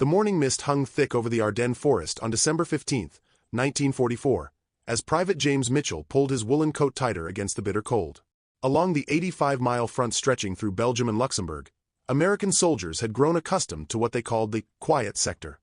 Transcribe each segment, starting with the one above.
The morning mist hung thick over the Ardennes forest on December 15, 1944, as Private James Mitchell pulled his woolen coat tighter against the bitter cold. Along the 85-mile front stretching through Belgium and Luxembourg, American soldiers had grown accustomed to what they called the quiet sector.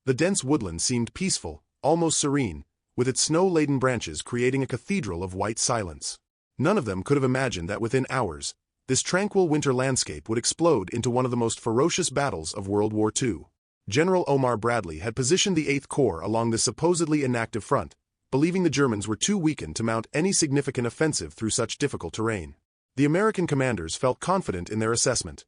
The dense woodland seemed peaceful, almost serene, with its snow-laden branches creating a cathedral of white silence. None of them could have imagined that within hours, this tranquil winter landscape would explode into one of the most ferocious battles of World War II. General Omar Bradley had positioned the 8th Corps along this supposedly inactive front, believing the Germans were too weakened to mount any significant offensive through such difficult terrain. The American commanders felt confident in their assessment.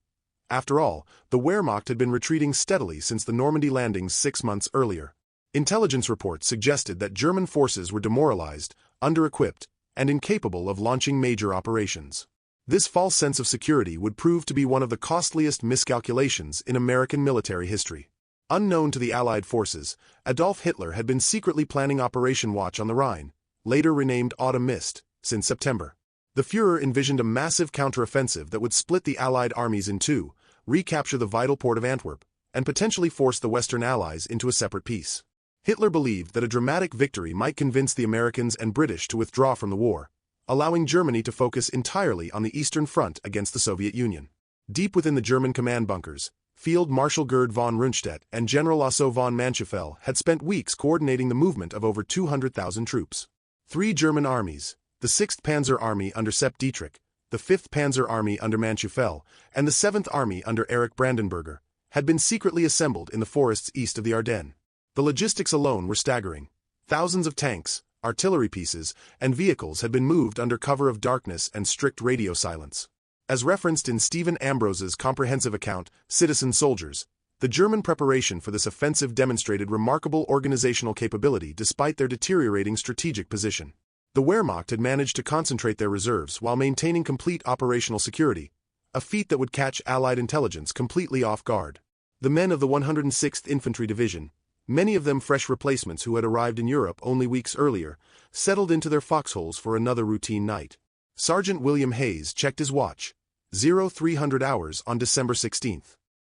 After all, the Wehrmacht had been retreating steadily since the Normandy landings 6 months earlier. Intelligence reports suggested that German forces were demoralized, under-equipped, and incapable of launching major operations. This false sense of security would prove to be one of the costliest miscalculations in American military history. Unknown to the Allied forces, Adolf Hitler had been secretly planning Operation Watch on the Rhine, later renamed Autumn Mist, since September. The Führer envisioned a massive counteroffensive that would split the Allied armies in two, recapture the vital port of Antwerp, and potentially force the Western Allies into a separate peace. Hitler believed that a dramatic victory might convince the Americans and British to withdraw from the war, allowing Germany to focus entirely on the Eastern Front against the Soviet Union. Deep within the German command bunkers, Field Marshal Gerd von Rundstedt and General Otto von Manschufel had spent weeks coordinating the movement of over 200,000 troops. 3 German armies, the 6th Panzer Army under Sepp Dietrich, the 5th Panzer Army under Manschufel, and the 7th Army under Erich Brandenberger, had been secretly assembled in the forests east of the Ardennes. The logistics alone were staggering. Thousands of tanks, artillery pieces, and vehicles had been moved under cover of darkness and strict radio silence. As referenced in Stephen Ambrose's comprehensive account, Citizen Soldiers, the German preparation for this offensive demonstrated remarkable organizational capability despite their deteriorating strategic position. The Wehrmacht had managed to concentrate their reserves while maintaining complete operational security, a feat that would catch Allied intelligence completely off guard. The men of the 106th Infantry Division, many of them fresh replacements who had arrived in Europe only weeks earlier, settled into their foxholes for another routine night. Sergeant William Hayes checked his watch. 0300 hours on December 16.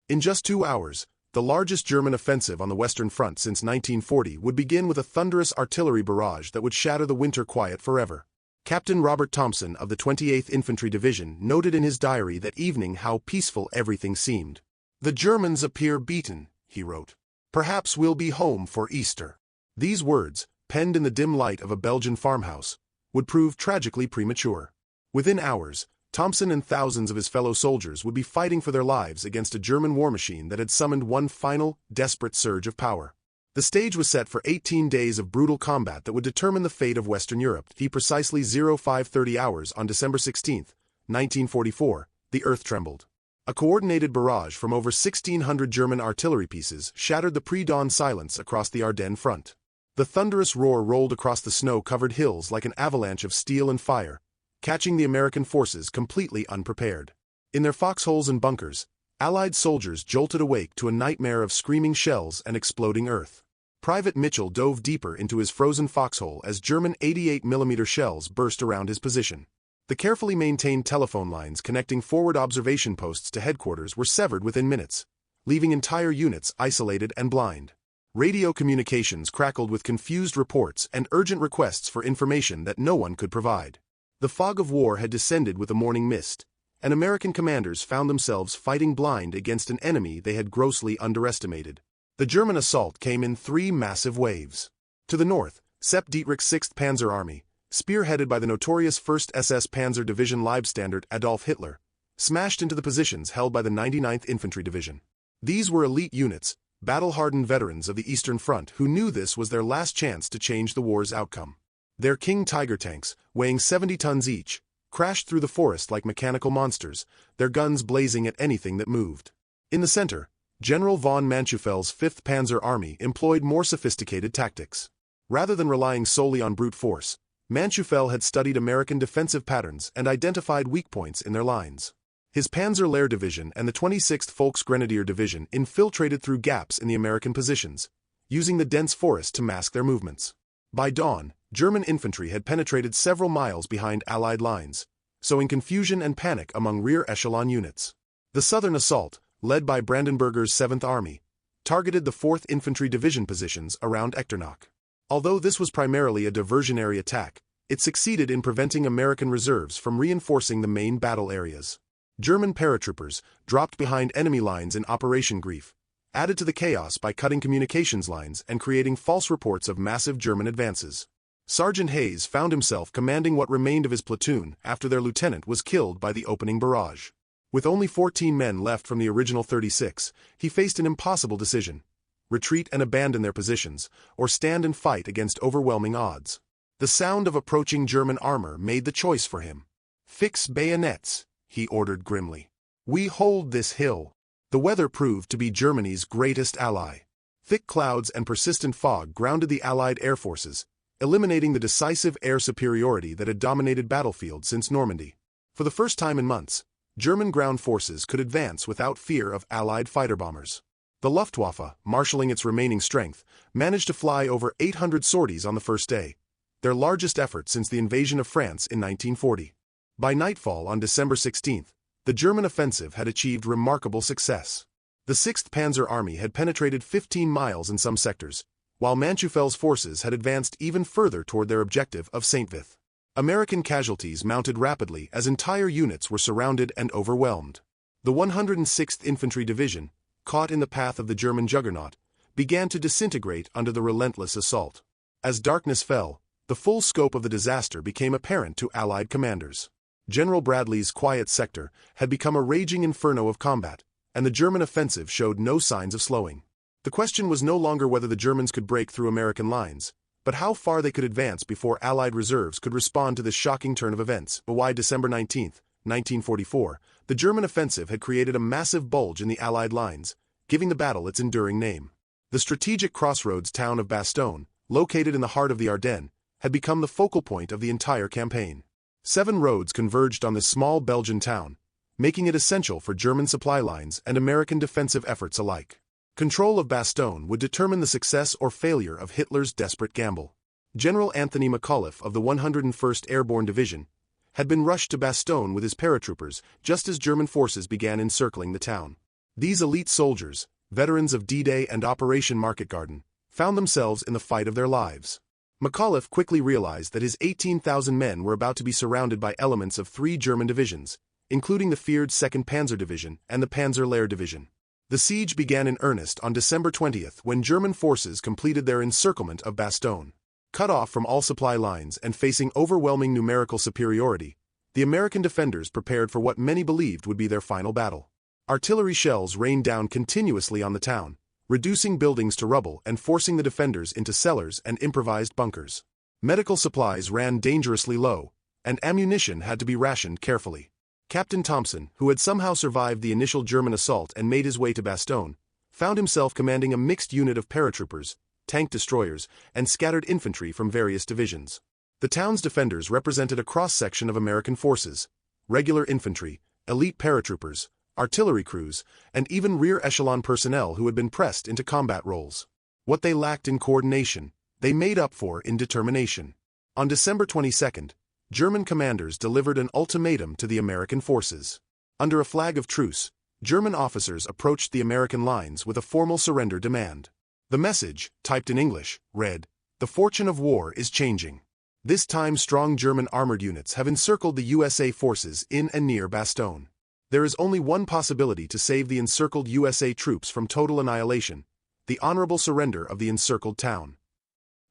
In just 2 hours, the largest German offensive on the Western Front since 1940 would begin with a thunderous artillery barrage that would shatter the winter quiet forever. Captain Robert Thompson of the 28th Infantry Division noted in his diary that evening how peaceful everything seemed. "The Germans appear beaten," he wrote. "Perhaps we'll be home for Easter." These words, penned in the dim light of a Belgian farmhouse, would prove tragically premature. Within hours, Thompson and thousands of his fellow soldiers would be fighting for their lives against a German war machine that had summoned one final, desperate surge of power. The stage was set for 18 days of brutal combat that would determine the fate of Western Europe. Precisely 0530 hours on December 16, 1944, the earth trembled. A coordinated barrage from over 1,600 German artillery pieces shattered the pre-dawn silence across the Ardennes front. The thunderous roar rolled across the snow-covered hills like an avalanche of steel and fire, catching the American forces completely unprepared. In their foxholes and bunkers, Allied soldiers jolted awake to a nightmare of screaming shells and exploding earth. Private Mitchell dove deeper into his frozen foxhole as German 88mm shells burst around his position. The carefully maintained telephone lines connecting forward observation posts to headquarters were severed within minutes, leaving entire units isolated and blind. Radio communications crackled with confused reports and urgent requests for information that no one could provide. The fog of war had descended with the morning mist, and American commanders found themselves fighting blind against an enemy they had grossly underestimated. The German assault came in 3 massive waves. To the north, Sepp Dietrich's 6th Panzer Army, spearheaded by the notorious 1st SS Panzer Division Leibstandard Adolf Hitler, smashed into the positions held by the 99th Infantry Division. These were elite units, battle-hardened veterans of the Eastern Front who knew this was their last chance to change the war's outcome. Their King Tiger tanks, weighing 70 tons each, crashed through the forest like mechanical monsters, their guns blazing at anything that moved. In the center, General von Mandschufel's 5th Panzer Army employed more sophisticated tactics. Rather than relying solely on brute force, Mandschufel had studied American defensive patterns and identified weak points in their lines. His Panzer Lehr Division and the 26th Volksgrenadier Division infiltrated through gaps in the American positions, using the dense forest to mask their movements. By dawn, German infantry had penetrated several miles behind Allied lines, sowing confusion and panic among rear echelon units. The southern assault, led by Brandenberger's 7th Army, targeted the 4th Infantry Division positions around Echternach. Although this was primarily a diversionary attack, it succeeded in preventing American reserves from reinforcing the main battle areas. German paratroopers, dropped behind enemy lines in Operation Grief, added to the chaos by cutting communications lines and creating false reports of massive German advances. Sergeant Hayes found himself commanding what remained of his platoon after their lieutenant was killed by the opening barrage. With only 14 men left from the original 36, he faced an impossible decision: retreat and abandon their positions, or stand and fight against overwhelming odds. The sound of approaching German armor made the choice for him. "Fix bayonets," he ordered grimly. "We hold this hill." The weather proved to be Germany's greatest ally. Thick clouds and persistent fog grounded the Allied air forces, eliminating the decisive air superiority that had dominated battlefields since Normandy. For the first time in months, German ground forces could advance without fear of Allied fighter bombers. The Luftwaffe, marshalling its remaining strength, managed to fly over 800 sorties on the first day, their largest effort since the invasion of France in 1940. By nightfall on December 16, the German offensive had achieved remarkable success. The 6th Panzer Army had penetrated 15 miles in some sectors, while Manchufel's forces had advanced even further toward their objective of Saint-Vith. American casualties mounted rapidly as entire units were surrounded and overwhelmed. The 106th Infantry Division, caught in the path of the German juggernaut, began to disintegrate under the relentless assault. As darkness fell, the full scope of the disaster became apparent to Allied commanders. General Bradley's quiet sector had become a raging inferno of combat, and the German offensive showed no signs of slowing. The question was no longer whether the Germans could break through American lines, but how far they could advance before Allied reserves could respond to this shocking turn of events. By December 19, 1944, the German offensive had created a massive bulge in the Allied lines, giving the battle its enduring name. The strategic crossroads town of Bastogne, located in the heart of the Ardennes, had become the focal point of the entire campaign. 7 roads converged on this small Belgian town, making it essential for German supply lines and American defensive efforts alike. Control of Bastogne would determine the success or failure of Hitler's desperate gamble. General Anthony McAuliffe of the 101st Airborne Division had been rushed to Bastogne with his paratroopers just as German forces began encircling the town. These elite soldiers, veterans of D-Day and Operation Market Garden, found themselves in the fight of their lives. McAuliffe quickly realized that his 18,000 men were about to be surrounded by elements of 3 German divisions, including the feared 2nd Panzer Division and the Panzer Lehr Division. The siege began in earnest on December 20 when German forces completed their encirclement of Bastogne. Cut off from all supply lines and facing overwhelming numerical superiority, the American defenders prepared for what many believed would be their final battle. Artillery shells rained down continuously on the town, reducing buildings to rubble and forcing the defenders into cellars and improvised bunkers. Medical supplies ran dangerously low, and ammunition had to be rationed carefully. Captain Thompson, who had somehow survived the initial German assault and made his way to Bastogne, found himself commanding a mixed unit of paratroopers, tank destroyers, and scattered infantry from various divisions. The town's defenders represented a cross-section of American forces: regular infantry, elite paratroopers, artillery crews, and even rear echelon personnel who had been pressed into combat roles. What they lacked in coordination, they made up for in determination. On December 22, German commanders delivered an ultimatum to the American forces. Under a flag of truce, German officers approached the American lines with a formal surrender demand. The message, typed in English, read, "The fortune of war is changing. This time strong German armored units have encircled the USA forces in and near Bastogne. There is only one possibility to save the encircled USA troops from total annihilation: the honorable surrender of the encircled town."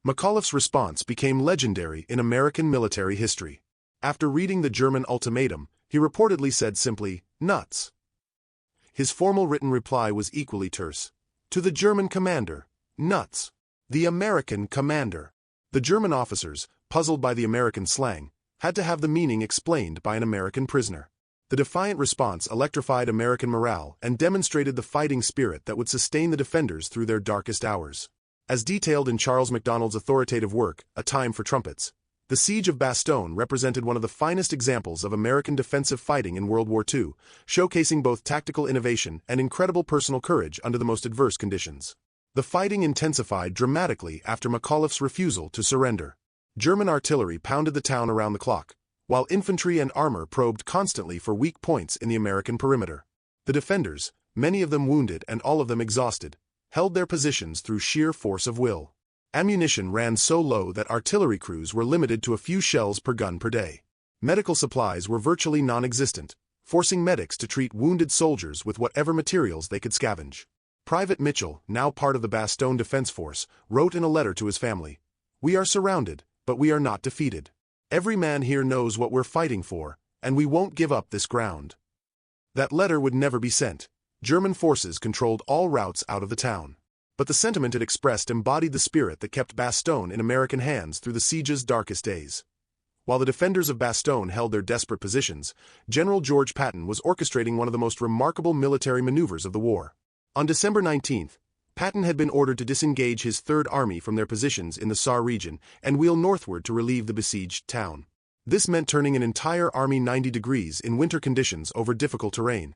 McAuliffe's response became legendary in American military history. After reading the German ultimatum, he reportedly said simply, "Nuts." His formal written reply was equally terse. To the German commander, "Nuts." The American commander. The German officers, puzzled by the American slang, had to have the meaning explained by an American prisoner. The defiant response electrified American morale and demonstrated the fighting spirit that would sustain the defenders through their darkest hours. As detailed in Charles MacDonald's authoritative work, A Time for Trumpets, the siege of Bastogne represented one of the finest examples of American defensive fighting in World War II, showcasing both tactical innovation and incredible personal courage under the most adverse conditions. The fighting intensified dramatically after McAuliffe's refusal to surrender. German artillery pounded the town around the clock, while infantry and armor probed constantly for weak points in the American perimeter. The defenders, many of them wounded and all of them exhausted, held their positions through sheer force of will. Ammunition ran so low that artillery crews were limited to a few shells per gun per day. Medical supplies were virtually non-existent, forcing medics to treat wounded soldiers with whatever materials they could scavenge. Private Mitchell, now part of the Bastogne Defense Force, wrote in a letter to his family, "We are surrounded, but we are not defeated. Every man here knows what we're fighting for, and we won't give up this ground." That letter would never be sent. German forces controlled all routes out of the town. But the sentiment it expressed embodied the spirit that kept Bastogne in American hands through the siege's darkest days. While the defenders of Bastogne held their desperate positions, General George Patton was orchestrating one of the most remarkable military maneuvers of the war. On December 19th, Patton had been ordered to disengage his Third Army from their positions in the Saar region and wheel northward to relieve the besieged town. This meant turning an entire army 90 degrees in winter conditions over difficult terrain,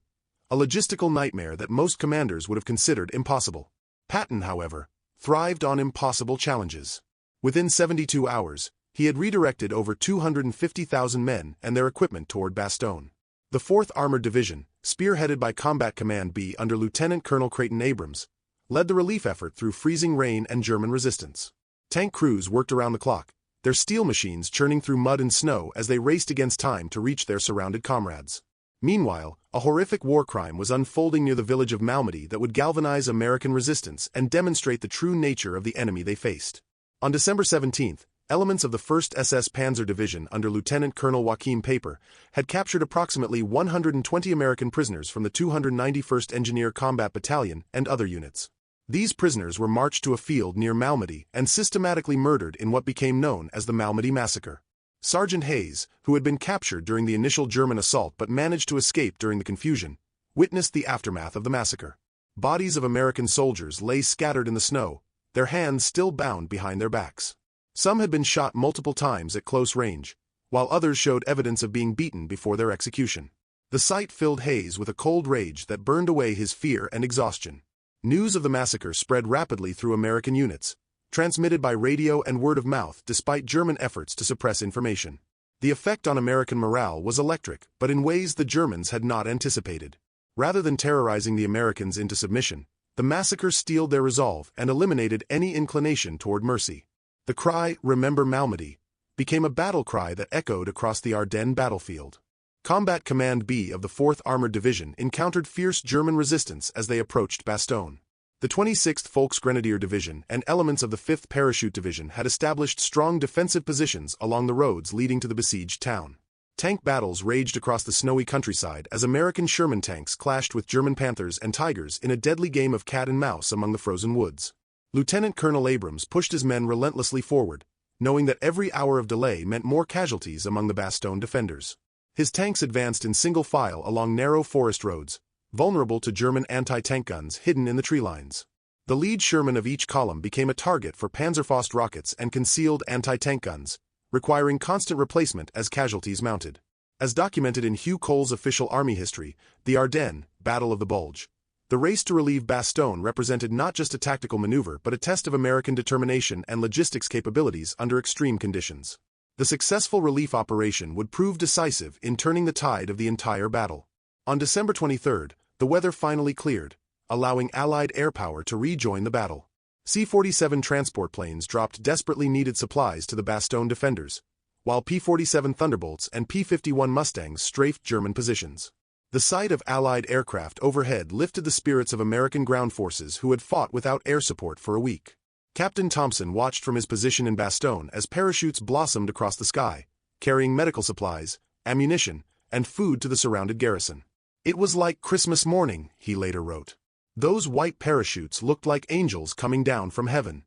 a logistical nightmare that most commanders would have considered impossible. Patton, however, thrived on impossible challenges. Within 72 hours, he had redirected over 250,000 men and their equipment toward Bastogne. The 4th Armored Division, spearheaded by Combat Command B under Lieutenant Colonel Creighton Abrams, led the relief effort through freezing rain and German resistance. Tank crews worked around the clock, their steel machines churning through mud and snow as they raced against time to reach their surrounded comrades. Meanwhile, a horrific war crime was unfolding near the village of Malmedy that would galvanize American resistance and demonstrate the true nature of the enemy they faced. On December 17th, elements of the 1st SS Panzer Division under Lieutenant Colonel Joachim Paper had captured approximately 120 American prisoners from the 291st Engineer Combat Battalion and other units. These prisoners were marched to a field near Malmedy and systematically murdered in what became known as the Malmedy Massacre. Sergeant Hayes, who had been captured during the initial German assault but managed to escape during the confusion, witnessed the aftermath of the massacre. Bodies of American soldiers lay scattered in the snow, their hands still bound behind their backs. Some had been shot multiple times at close range, while others showed evidence of being beaten before their execution. The sight filled Hayes with a cold rage that burned away his fear and exhaustion. News of the massacre spread rapidly through American units, transmitted by radio and word of mouth despite German efforts to suppress information. The effect on American morale was electric, but in ways the Germans had not anticipated. Rather than terrorizing the Americans into submission, the massacre steeled their resolve and eliminated any inclination toward mercy. The cry, "Remember Malmedy," became a battle cry that echoed across the Ardennes battlefield. Combat Command B of the 4th Armored Division encountered fierce German resistance as they approached Bastogne. The 26th Volksgrenadier Division and elements of the 5th Parachute Division had established strong defensive positions along the roads leading to the besieged town. Tank battles raged across the snowy countryside as American Sherman tanks clashed with German Panthers and Tigers in a deadly game of cat and mouse among the frozen woods. Lieutenant Colonel Abrams pushed his men relentlessly forward, knowing that every hour of delay meant more casualties among the Bastogne defenders. His tanks advanced in single file along narrow forest roads, vulnerable to German anti-tank guns hidden in the tree lines. The lead Sherman of each column became a target for Panzerfaust rockets and concealed anti-tank guns, requiring constant replacement as casualties mounted. As documented in Hugh Cole's official army history, the Ardennes, Battle of the Bulge, the race to relieve Bastogne represented not just a tactical maneuver but a test of American determination and logistics capabilities under extreme conditions. The successful relief operation would prove decisive in turning the tide of the entire battle. On December 23rd, the weather finally cleared, allowing Allied air power to rejoin the battle. C-47 transport planes dropped desperately needed supplies to the Bastogne defenders, while P-47 Thunderbolts and P-51 Mustangs strafed German positions. The sight of Allied aircraft overhead lifted the spirits of American ground forces who had fought without air support for a week. Captain Thompson watched from his position in Bastogne as parachutes blossomed across the sky, carrying medical supplies, ammunition, and food to the surrounded garrison. "It was like Christmas morning," he later wrote. "Those white parachutes looked like angels coming down from heaven."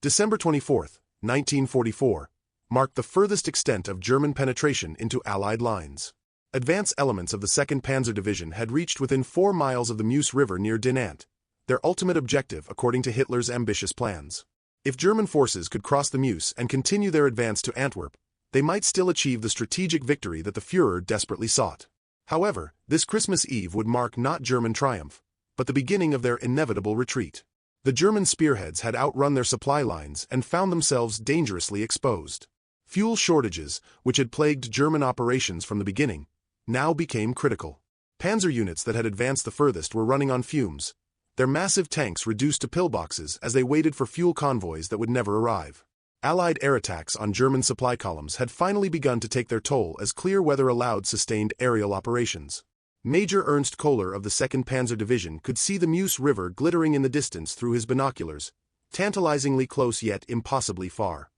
December 24, 1944, marked the furthest extent of German penetration into Allied lines. Advance elements of the 2nd Panzer Division had reached within 4 miles of the Meuse River near Dinant, their ultimate objective according to Hitler's ambitious plans. If German forces could cross the Meuse and continue their advance to Antwerp, they might still achieve the strategic victory that the Führer desperately sought. However, this Christmas Eve would mark not German triumph, but the beginning of their inevitable retreat. The German spearheads had outrun their supply lines and found themselves dangerously exposed. Fuel shortages, which had plagued German operations from the beginning, now became critical. Panzer units that had advanced the furthest were running on fumes, their massive tanks reduced to pillboxes as they waited for fuel convoys that would never arrive. Allied air attacks on German supply columns had finally begun to take their toll as clear weather allowed sustained aerial operations. Major Ernst Kohler of the 2nd Panzer Division could see the Meuse River glittering in the distance through his binoculars, tantalizingly close yet impossibly far.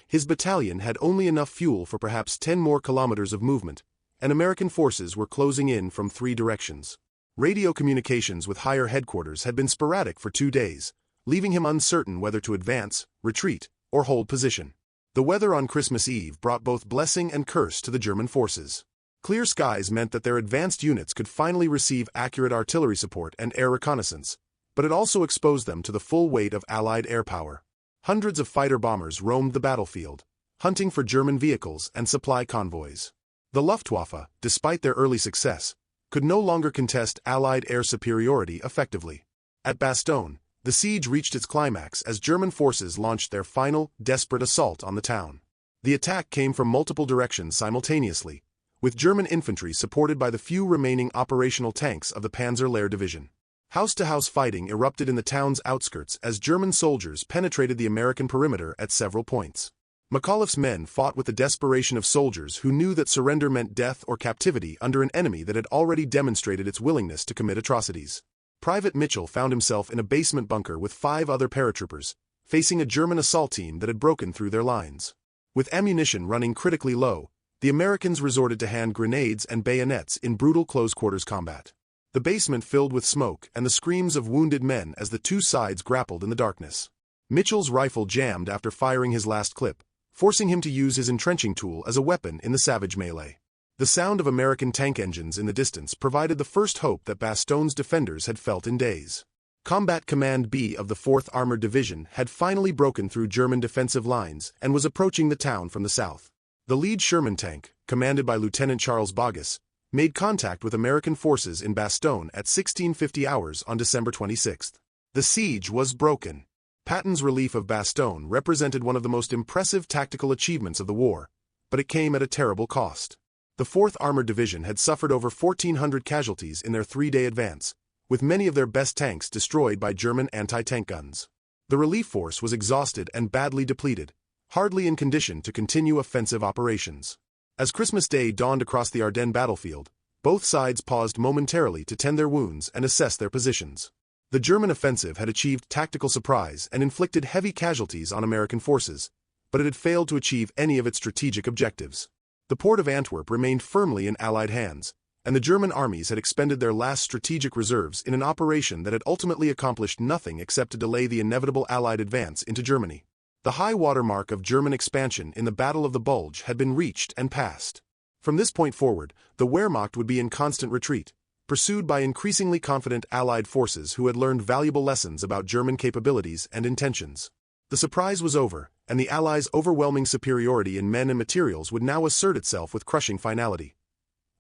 His battalion had only enough fuel for perhaps 10 more kilometers of movement, and American forces were closing in from 3 directions. Radio communications with higher headquarters had been sporadic for 2 days, leaving him uncertain whether to advance, retreat, or hold position. The weather on Christmas Eve brought both blessing and curse to the German forces. Clear skies meant that their advanced units could finally receive accurate artillery support and air reconnaissance, but it also exposed them to the full weight of Allied air power. Hundreds of fighter-bombers roamed the battlefield, hunting for German vehicles and supply convoys. The Luftwaffe, despite their early success, could no longer contest Allied air superiority effectively. At Bastogne, the siege reached its climax as German forces launched their final, desperate assault on the town. The attack came from multiple directions simultaneously, with German infantry supported by the few remaining operational tanks of the Panzer Lehr Division. House-to-house fighting erupted in the town's outskirts as German soldiers penetrated the American perimeter at several points. McAuliffe's men fought with the desperation of soldiers who knew that surrender meant death or captivity under an enemy that had already demonstrated its willingness to commit atrocities. Private Mitchell found himself in a basement bunker with 5 other paratroopers, facing a German assault team that had broken through their lines. With ammunition running critically low, the Americans resorted to hand grenades and bayonets in brutal close-quarters combat. The basement filled with smoke and the screams of wounded men as the 2 sides grappled in the darkness. Mitchell's rifle jammed after firing his last clip, forcing him to use his entrenching tool as a weapon in the savage melee. The sound of American tank engines in the distance provided the first hope that Bastogne's defenders had felt in days. Combat Command B of the 4th Armored Division had finally broken through German defensive lines and was approaching the town from the south. The lead Sherman tank, commanded by Lieutenant Charles Boggess, made contact with American forces in Bastogne at 1650 hours on December 26. The siege was broken. Patton's relief of Bastogne represented one of the most impressive tactical achievements of the war, but it came at a terrible cost. The 4th Armored Division had suffered over 1,400 casualties in their 3-day advance, with many of their best tanks destroyed by German anti-tank guns. The relief force was exhausted and badly depleted, hardly in condition to continue offensive operations. As Christmas Day dawned across the Ardennes battlefield, both sides paused momentarily to tend their wounds and assess their positions. The German offensive had achieved tactical surprise and inflicted heavy casualties on American forces, but it had failed to achieve any of its strategic objectives. The port of Antwerp remained firmly in Allied hands, and the German armies had expended their last strategic reserves in an operation that had ultimately accomplished nothing except to delay the inevitable Allied advance into Germany. The high water mark of German expansion in the Battle of the Bulge had been reached and passed. From this point forward, the Wehrmacht would be in constant retreat, pursued by increasingly confident Allied forces who had learned valuable lessons about German capabilities and intentions. The surprise was over, and the Allies' overwhelming superiority in men and materials would now assert itself with crushing finality.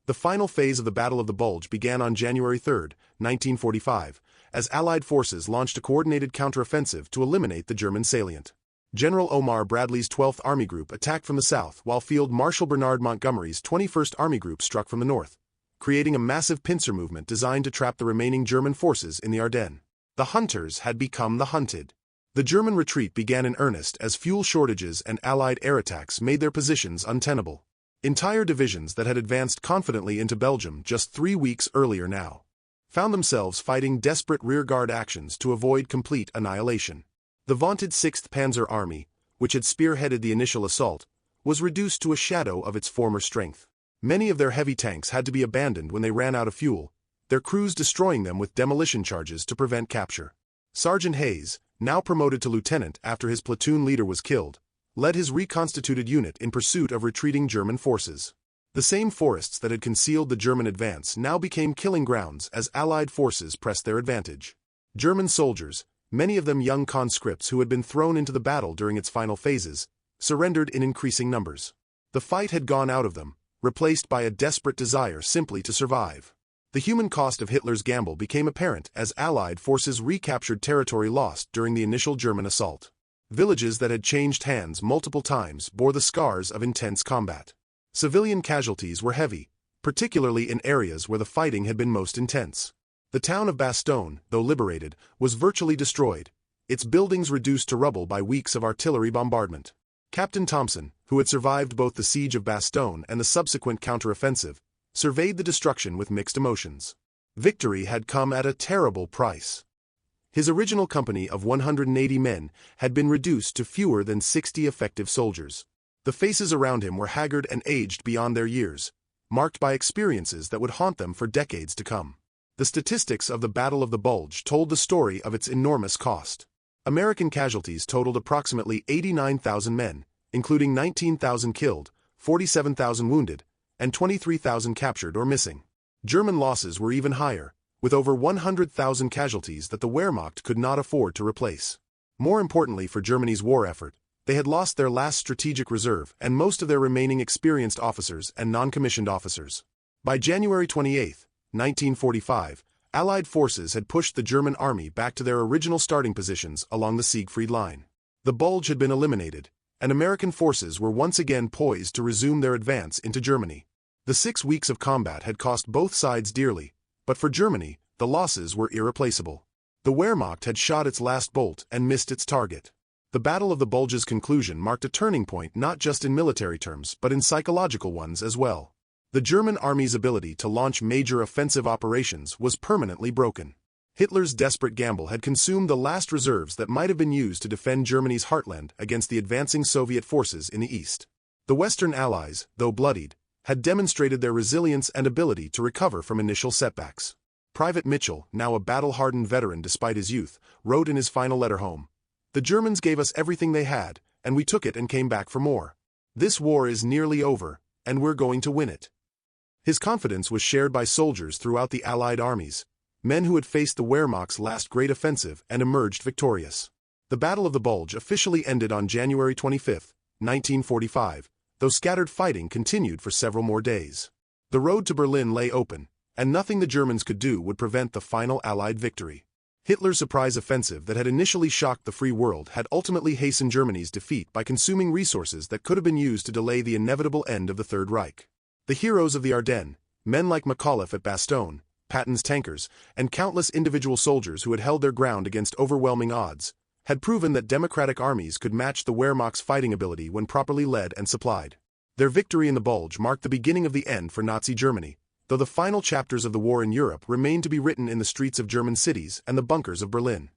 The final phase of the Battle of the Bulge began on January 3, 1945, as Allied forces launched a coordinated counteroffensive to eliminate the German salient. General Omar Bradley's 12th Army Group attacked from the south while Field Marshal Bernard Montgomery's 21st Army Group struck from the north, creating a massive pincer movement designed to trap the remaining German forces in the Ardennes. The hunters had become the hunted. The German retreat began in earnest as fuel shortages and Allied air attacks made their positions untenable. Entire divisions that had advanced confidently into Belgium just 3 weeks earlier now found themselves fighting desperate rearguard actions to avoid complete annihilation. The vaunted 6th Panzer Army, which had spearheaded the initial assault, was reduced to a shadow of its former strength. Many of their heavy tanks had to be abandoned when they ran out of fuel, their crews destroying them with demolition charges to prevent capture. Sergeant Hayes, now promoted to lieutenant after his platoon leader was killed, led his reconstituted unit in pursuit of retreating German forces. The same forests that had concealed the German advance now became killing grounds as Allied forces pressed their advantage. German soldiers, many of them young conscripts who had been thrown into the battle during its final phases, surrendered in increasing numbers. The fight had gone out of them, replaced by a desperate desire simply to survive. The human cost of Hitler's gamble became apparent as Allied forces recaptured territory lost during the initial German assault. Villages that had changed hands multiple times bore the scars of intense combat. Civilian casualties were heavy, particularly in areas where the fighting had been most intense. The town of Bastogne, though liberated, was virtually destroyed, its buildings reduced to rubble by weeks of artillery bombardment. Captain Thompson, who had survived both the siege of Bastogne and the subsequent counteroffensive, surveyed the destruction with mixed emotions. Victory had come at a terrible price. His original company of 180 men had been reduced to fewer than 60 effective soldiers. The faces around him were haggard and aged beyond their years, marked by experiences that would haunt them for decades to come. The statistics of the Battle of the Bulge told the story of its enormous cost. American casualties totaled approximately 89,000 men, including 19,000 killed, 47,000 wounded, and 23,000 captured or missing. German losses were even higher, with over 100,000 casualties that the Wehrmacht could not afford to replace. More importantly for Germany's war effort, they had lost their last strategic reserve and most of their remaining experienced officers and non-commissioned officers. By January 28, 1945, Allied forces had pushed the German army back to their original starting positions along the Siegfried Line. The Bulge had been eliminated, and American forces were once again poised to resume their advance into Germany. The 6 weeks of combat had cost both sides dearly, but for Germany, the losses were irreplaceable. The Wehrmacht had shot its last bolt and missed its target. The Battle of the Bulge's conclusion marked a turning point not just in military terms but in psychological ones as well. The German army's ability to launch major offensive operations was permanently broken. Hitler's desperate gamble had consumed the last reserves that might have been used to defend Germany's heartland against the advancing Soviet forces in the east. The Western Allies, though bloodied, had demonstrated their resilience and ability to recover from initial setbacks. Private Mitchell, now a battle-hardened veteran despite his youth, wrote in his final letter home, "The Germans gave us everything they had, and we took it and came back for more. This war is nearly over, and we're going to win it." His confidence was shared by soldiers throughout the Allied armies, men who had faced the Wehrmacht's last great offensive and emerged victorious. The Battle of the Bulge officially ended on January 25, 1945, though scattered fighting continued for several more days. The road to Berlin lay open, and nothing the Germans could do would prevent the final Allied victory. Hitler's surprise offensive that had initially shocked the free world had ultimately hastened Germany's defeat by consuming resources that could have been used to delay the inevitable end of the Third Reich. The heroes of the Ardennes, men like McAuliffe at Bastogne, Patton's tankers, and countless individual soldiers who had held their ground against overwhelming odds, had proven that democratic armies could match the Wehrmacht's fighting ability when properly led and supplied. Their victory in the Bulge marked the beginning of the end for Nazi Germany, though the final chapters of the war in Europe remained to be written in the streets of German cities and the bunkers of Berlin.